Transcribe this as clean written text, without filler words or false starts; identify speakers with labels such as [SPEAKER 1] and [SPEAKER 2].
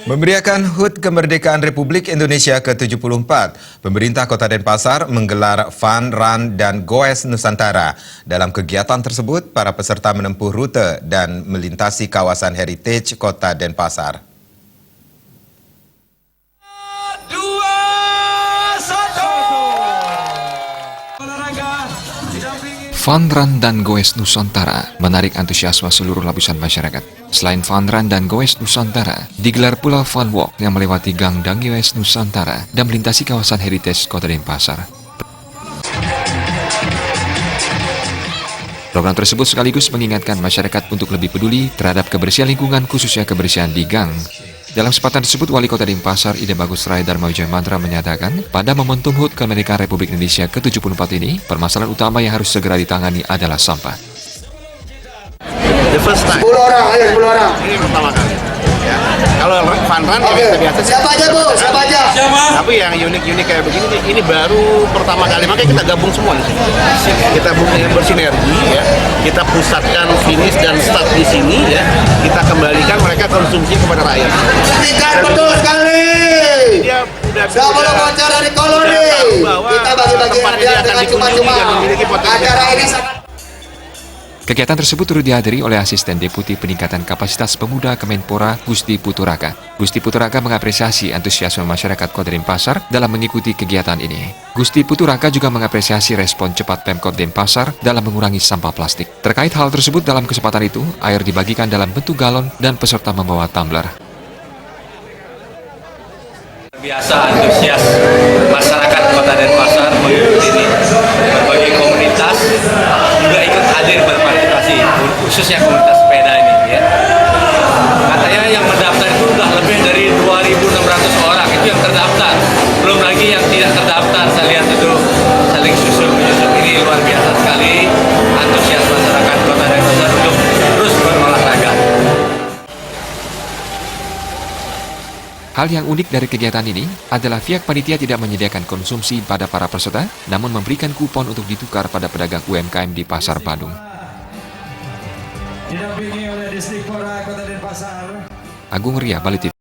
[SPEAKER 1] Memeriahkan HUT Kemerdekaan Republik Indonesia ke-74, pemerintah Kota Denpasar menggelar Fun, Run, dan Goes Nusantara. Dalam kegiatan tersebut, para peserta menempuh rute dan melintasi kawasan heritage Kota Denpasar.
[SPEAKER 2] Fun Run dan Goes Nusantara menarik antusiasme seluruh lapisan masyarakat. Selain Fun Run dan Goes Nusantara, digelar pula Fun Walk yang melewati Gang Dangiwes Nusantara dan melintasi kawasan heritage Kota Denpasar. Program tersebut sekaligus mengingatkan masyarakat untuk lebih peduli terhadap kebersihan lingkungan, khususnya kebersihan di gang. Dalam kesempatan tersebut, Wali Kota Denpasar Ide Bagus Rai Dharma Wijaya Mantra menyatakan, pada momentum HUT Kemerdekaan Republik Indonesia ke-74 ini, permasalahan utama yang harus segera ditangani adalah sampah.
[SPEAKER 3] The first time.
[SPEAKER 4] 10 orang, ayo 10 orang.
[SPEAKER 3] Ini pertama kali. Ya. Kalau Fun Run biasa-biasa.
[SPEAKER 4] Siapa aja Bu? Siapa aja?
[SPEAKER 3] Tapi yang unik-unik kayak begini, ini baru pertama kali. Makanya kita gabung semua di sini. Kita bersinergi, ya. Kita pusatkan finish dan start di sini, ya. Kita kembalikan mereka konsumsi kepada rakyat.
[SPEAKER 4] Tingkat betul sekali.
[SPEAKER 3] Dia udah
[SPEAKER 4] Gak boleh bocor dari koloni. Kita bagi-bagi hadiah dengan cuma-cuma. Acara ini sangat.
[SPEAKER 2] Kegiatan tersebut turut dihadiri oleh Asisten Deputi Peningkatan Kapasitas Pemuda Kemenpora Gusti Puturaka. Gusti Puturaka mengapresiasi antusiasme masyarakat Kota Denpasar dalam mengikuti kegiatan ini. Gusti Puturaka juga mengapresiasi respon cepat Pemkot Denpasar dalam mengurangi sampah plastik. Terkait hal tersebut, dalam kesempatan itu, air dibagikan dalam bentuk galon dan peserta membawa tumbler.
[SPEAKER 5] Biasa antusias masyarakat Kota Denpasar mengikuti ini. Berbagai komunitas juga ikut hadir berpartisipasi, khususnya komunitas sepeda ini, ya. Katanya yang mendaftar itu sudah lebih dari 2.600 orang, itu yang terdaftar. Belum lagi yang tidak terdaftar, saya lihat itu saling susul-menyusul. Ini luar biasa sekali antusias masyarakat Kota Denpasar untuk terus berolahraga.
[SPEAKER 2] Hal yang unik dari kegiatan ini adalah pihak panitia tidak menyediakan konsumsi pada para peserta, namun memberikan kupon untuk ditukar pada pedagang UMKM di Pasar Badung. Agung Ria, Bali TV.